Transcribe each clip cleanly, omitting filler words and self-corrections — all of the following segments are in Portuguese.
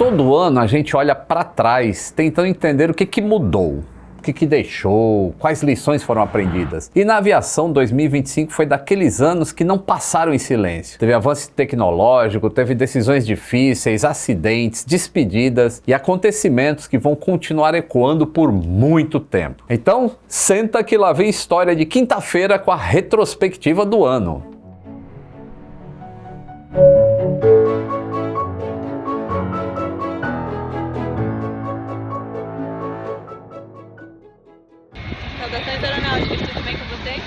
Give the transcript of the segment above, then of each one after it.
Todo ano a gente olha para trás tentando entender o que mudou, o que deixou, quais lições foram aprendidas. E na aviação 2025 foi daqueles anos que não passaram em silêncio. Teve avanço tecnológico, teve decisões difíceis, acidentes, despedidas e acontecimentos que vão continuar ecoando por muito tempo. Então, senta que lá vem história de quinta-feira com a retrospectiva do ano. Saudações aeronáuticas, tudo bem com vocês?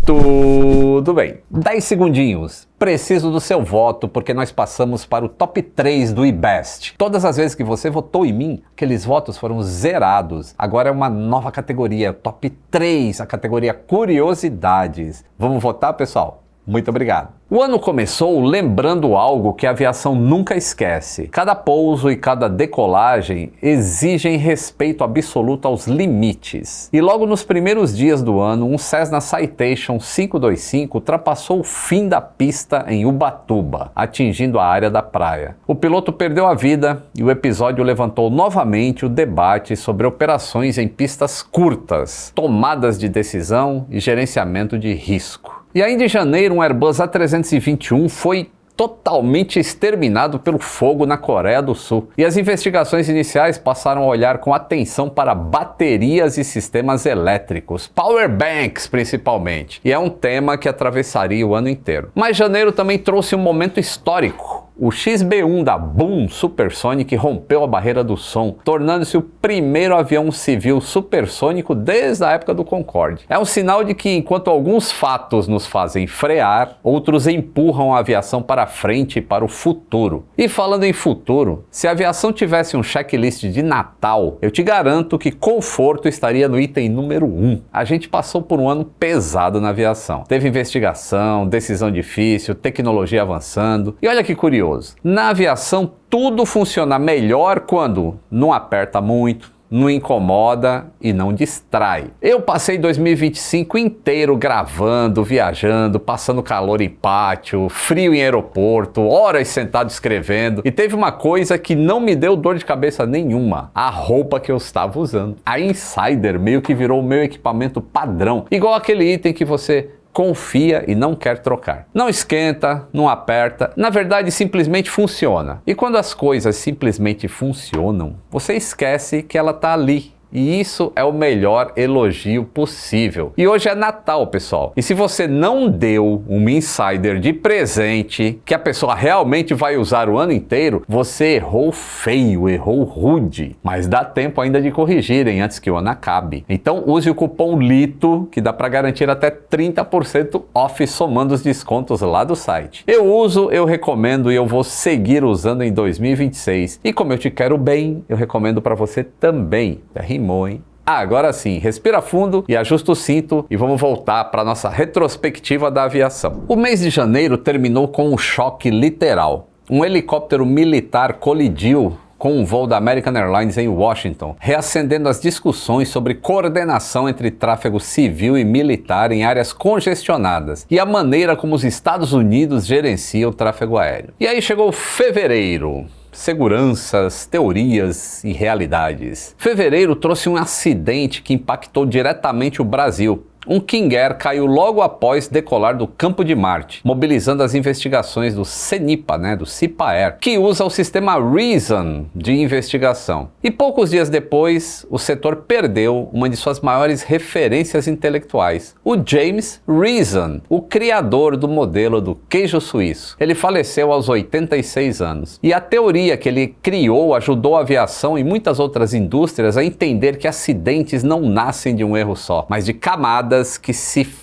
Tudo bem. 10 segundinhos. Preciso do seu voto porque nós passamos para o top 3 do IBEST. Todas as vezes que você votou em mim, aqueles votos foram zerados. Agora é uma nova categoria, top 3, a categoria Curiosidades. Vamos votar, pessoal? Muito obrigado. O ano começou lembrando algo que a aviação nunca esquece. Cada pouso e cada decolagem exigem respeito absoluto aos limites. E logo nos primeiros dias do ano, um Cessna Citation 525 ultrapassou o fim da pista em Ubatuba, atingindo a área da praia. O piloto perdeu a vida e o episódio levantou novamente o debate sobre operações em pistas curtas, tomadas de decisão e gerenciamento de risco. E ainda em janeiro, um Airbus A321 foi totalmente exterminado pelo fogo na Coreia do Sul. E as investigações iniciais passaram a olhar com atenção para baterias e sistemas elétricos, power banks principalmente. E é um tema que atravessaria o ano inteiro. Mas janeiro também trouxe um momento histórico. O XB-1 da Boom Supersonic rompeu a barreira do som, tornando-se o primeiro avião civil supersônico desde a época do Concorde. É um sinal de que, enquanto alguns fatos nos fazem frear, outros empurram a aviação para frente e para o futuro. E falando em futuro, se a aviação tivesse um checklist de Natal, eu te garanto que conforto estaria no item número 1. A gente passou por um ano pesado na aviação. Teve investigação, decisão difícil, tecnologia avançando. E olha que curioso. Na aviação, tudo funciona melhor quando não aperta muito, não incomoda e não distrai. Eu passei 2025 inteiro gravando, viajando, passando calor em pátio, frio em aeroporto, horas sentado escrevendo. E teve uma coisa que não me deu dor de cabeça nenhuma: a roupa que eu estava usando. A Insider meio que virou o meu equipamento padrão, igual aquele item que você confia e não quer trocar. Não esquenta, não aperta, na verdade simplesmente funciona. E quando as coisas simplesmente funcionam, você esquece que ela está ali. E isso é o melhor elogio possível. E hoje é Natal, pessoal. E se você não deu um Insider de presente, que a pessoa realmente vai usar o ano inteiro, você errou feio, errou rude. Mas dá tempo ainda de corrigirem antes que o ano acabe. Então use o cupom LITO, que dá para garantir até 30% off somando os descontos lá do site. Eu uso, eu recomendo e eu vou seguir usando em 2026. E como eu te quero bem, eu recomendo para você também. Hein? Agora sim, respira fundo e ajusta o cinto e vamos voltar para a nossa retrospectiva da aviação. O mês de janeiro terminou com um choque literal. Um helicóptero militar colidiu com um voo da American Airlines em Washington, reacendendo as discussões sobre coordenação entre tráfego civil e militar em áreas congestionadas e a maneira como os Estados Unidos gerenciam o tráfego aéreo. E aí chegou fevereiro. Seguranças, teorias e realidades. Fevereiro trouxe um acidente que impactou diretamente o Brasil. Um King Air caiu logo após decolar do campo de Marte, mobilizando as investigações do CENIPA, do CIPA-Air, que usa o sistema Reason de investigação. E poucos dias depois, o setor perdeu uma de suas maiores referências intelectuais, o James Reason, o criador do modelo do queijo suíço. Ele faleceu aos 86 anos. E a teoria que ele criou ajudou a aviação e muitas outras indústrias a entender que acidentes não nascem de um erro só, mas de camadas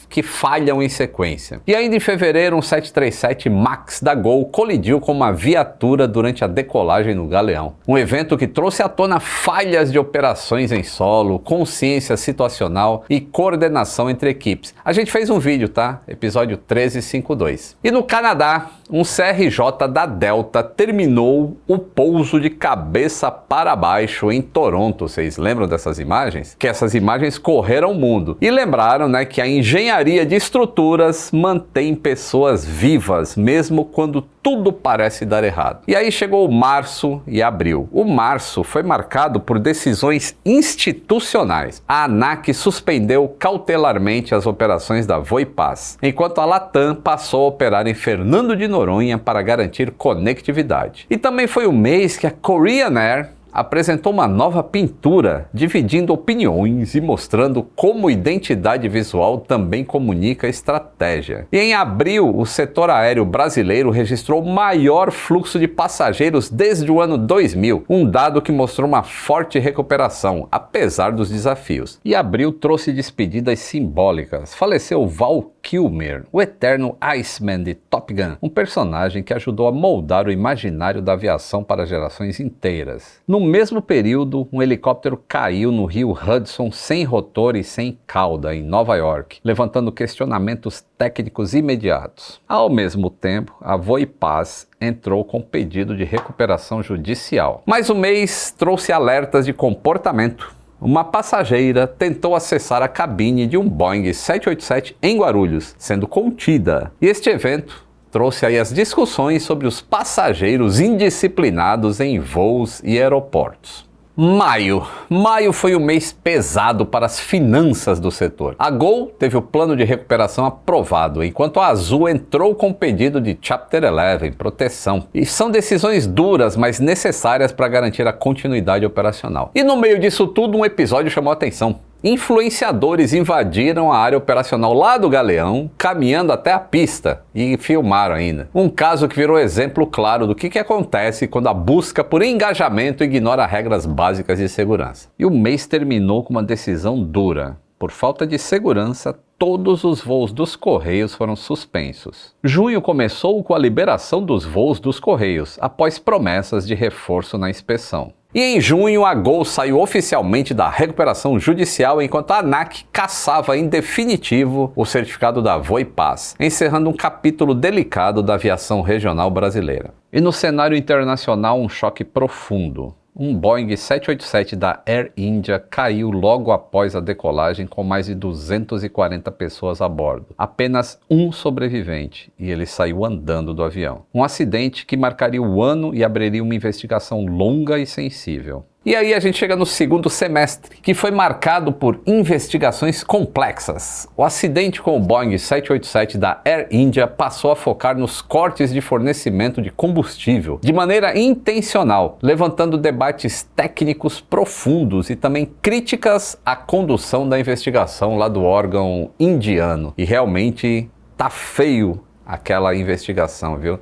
que falham em sequência. E ainda em fevereiro, um 737 MAX da Gol colidiu com uma viatura durante a decolagem no Galeão. Um evento que trouxe à tona falhas de operações em solo, consciência situacional e coordenação entre equipes. A gente fez um vídeo, tá? Episódio 1352. E no Canadá, um CRJ da Delta terminou o pouso de cabeça para baixo em Toronto. Vocês lembram dessas imagens? Que essas imagens correram o mundo. E lembraram claro, né, que a engenharia de estruturas mantém pessoas vivas, mesmo quando tudo parece dar errado. E aí chegou o março e abril. O março foi marcado por decisões institucionais. A ANAC suspendeu cautelarmente as operações da Voipaz, enquanto a Latam passou a operar em Fernando de Noronha para garantir conectividade. E também foi o mês que a Korean Air apresentou uma nova pintura, dividindo opiniões e mostrando como identidade visual também comunica estratégia. E em abril, o setor aéreo brasileiro registrou o maior fluxo de passageiros desde o ano 2000, um dado que mostrou uma forte recuperação, apesar dos desafios. E abril trouxe despedidas simbólicas. Faleceu Val Kilmer, o eterno Iceman de Top Gun, um personagem que ajudou a moldar o imaginário da aviação para gerações inteiras. No mesmo período, um helicóptero caiu no rio Hudson sem rotor e sem cauda, em Nova York, levantando questionamentos técnicos imediatos. Ao mesmo tempo, a Voipaz entrou com pedido de recuperação judicial. Mas o mês trouxe alertas de comportamento. Uma passageira tentou acessar a cabine de um Boeing 787 em Guarulhos, sendo contida. E este evento trouxe aí as discussões sobre os passageiros indisciplinados em voos e aeroportos. Maio foi um mês pesado para as finanças do setor. A Gol teve o plano de recuperação aprovado, enquanto a Azul entrou com pedido de Chapter 11, proteção. E são decisões duras, mas necessárias para garantir a continuidade operacional. E no meio disso tudo, um episódio chamou a atenção. Influenciadores invadiram a área operacional lá do Galeão, caminhando até a pista, e filmaram ainda. Um caso que virou exemplo claro do que acontece quando a busca por engajamento ignora regras básicas de segurança. E o mês terminou com uma decisão dura. Por falta de segurança, todos os voos dos Correios foram suspensos. Junho começou com a liberação dos voos dos Correios, após promessas de reforço na inspeção. E em junho, a Gol saiu oficialmente da recuperação judicial, enquanto a ANAC cassava em definitivo o certificado da Voipaz, encerrando um capítulo delicado da aviação regional brasileira. E no cenário internacional, um choque profundo. Um Boeing 787 da Air India caiu logo após a decolagem com mais de 240 pessoas a bordo. Apenas um sobrevivente, e ele saiu andando do avião. Um acidente que marcaria o ano e abriria uma investigação longa e sensível. E aí a gente chega no segundo semestre, que foi marcado por investigações complexas. O acidente com o Boeing 787 da Air India passou a focar nos cortes de fornecimento de combustível, de maneira intencional, levantando debates técnicos profundos e também críticas à condução da investigação lá do órgão indiano. E realmente tá feio aquela investigação, viu?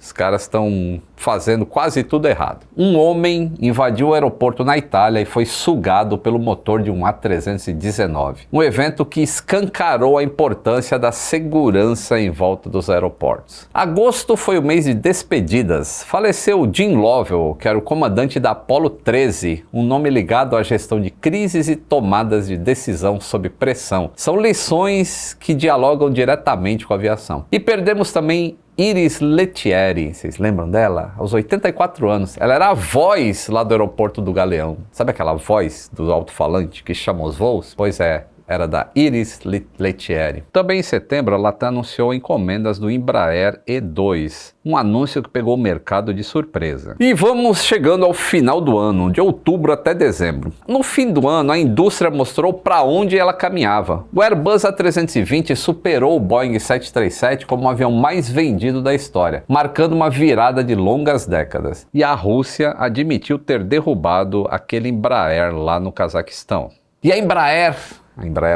Os caras estão fazendo quase tudo errado. Um homem invadiu o aeroporto na Itália e foi sugado pelo motor de um A319. Um evento que escancarou a importância da segurança em volta dos aeroportos. Agosto foi o mês de despedidas. Faleceu Jim Lovell, que era o comandante da Apollo 13, um nome ligado à gestão de crises e tomadas de decisão sob pressão. São lições que dialogam diretamente com a aviação. E perdemos também Iris Lettieri, vocês lembram dela? Aos 84 anos. Ela era a voz lá do aeroporto do Galeão. Sabe aquela voz do alto-falante que chama os voos? Pois é, era da Iris Lettieri. Também em setembro, a Latam anunciou encomendas do Embraer E2, um anúncio que pegou o mercado de surpresa. E vamos chegando ao final do ano, de outubro até dezembro. No fim do ano, a indústria mostrou para onde ela caminhava. O Airbus A320 superou o Boeing 737 como o avião mais vendido da história, marcando uma virada de longas décadas. E a Rússia admitiu ter derrubado aquele Embraer lá no Cazaquistão. E a Embraer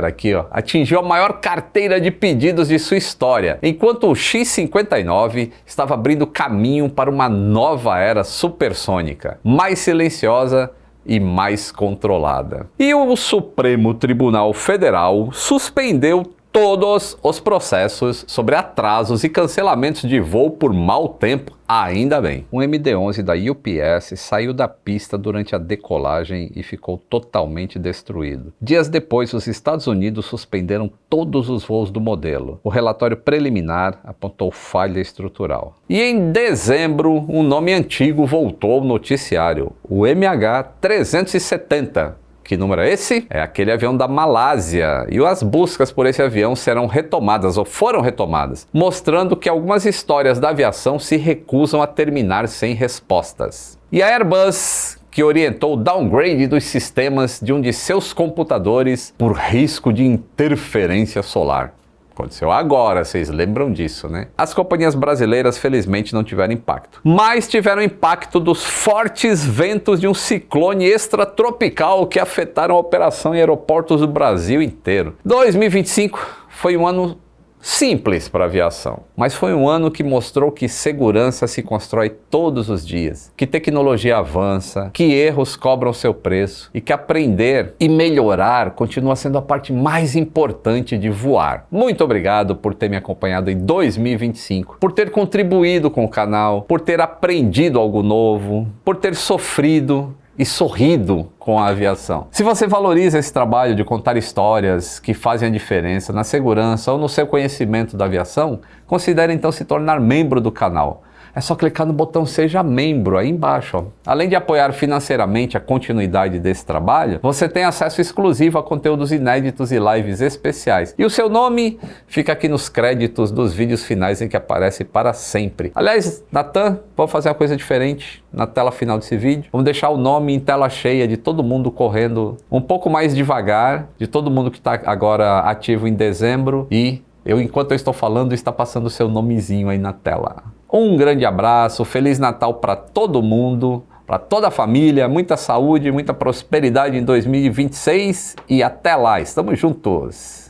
aqui, ó, atingiu a maior carteira de pedidos de sua história, enquanto o X-59 estava abrindo caminho para uma nova era supersônica, mais silenciosa e mais controlada. E o Supremo Tribunal Federal suspendeu todos os processos sobre atrasos e cancelamentos de voo por mau tempo, ainda bem. Um MD-11 da UPS saiu da pista durante a decolagem e ficou totalmente destruído. Dias depois, os Estados Unidos suspenderam todos os voos do modelo. O relatório preliminar apontou falha estrutural. E em dezembro, um nome antigo voltou ao noticiário, o MH370. Que número é esse? É aquele avião da Malásia. E as buscas por esse avião serão retomadas, ou foram retomadas, mostrando que algumas histórias da aviação se recusam a terminar sem respostas. E a Airbus, que orientou o downgrade dos sistemas de um de seus computadores por risco de interferência solar. Aconteceu agora, vocês lembram disso, né? As companhias brasileiras, felizmente, não tiveram impacto. Mas tiveram impacto dos fortes ventos de um ciclone extratropical que afetaram a operação em aeroportos do Brasil inteiro. 2025 foi um ano simples para a aviação, mas foi um ano que mostrou que segurança se constrói todos os dias, que tecnologia avança, que erros cobram seu preço e que aprender e melhorar continua sendo a parte mais importante de voar. Muito obrigado por ter me acompanhado em 2025, por ter contribuído com o canal, por ter aprendido algo novo, por ter sofrido e sorrido com a aviação. Se você valoriza esse trabalho de contar histórias que fazem a diferença na segurança ou no seu conhecimento da aviação, considere então se tornar membro do canal. É só clicar no botão Seja Membro aí embaixo. Ó. Além de apoiar financeiramente a continuidade desse trabalho, você tem acesso exclusivo a conteúdos inéditos e lives especiais. E o seu nome fica aqui nos créditos dos vídeos finais em que aparece para sempre. Aliás, Natan, vamos fazer uma coisa diferente na tela final desse vídeo. Vamos deixar o nome em tela cheia de todo mundo correndo um pouco mais devagar, de todo mundo que está agora ativo em dezembro. E enquanto eu estou falando, está passando o seu nomezinho aí na tela. Um grande abraço, Feliz Natal para todo mundo, para toda a família, muita saúde, muita prosperidade em 2026 e até lá, estamos juntos!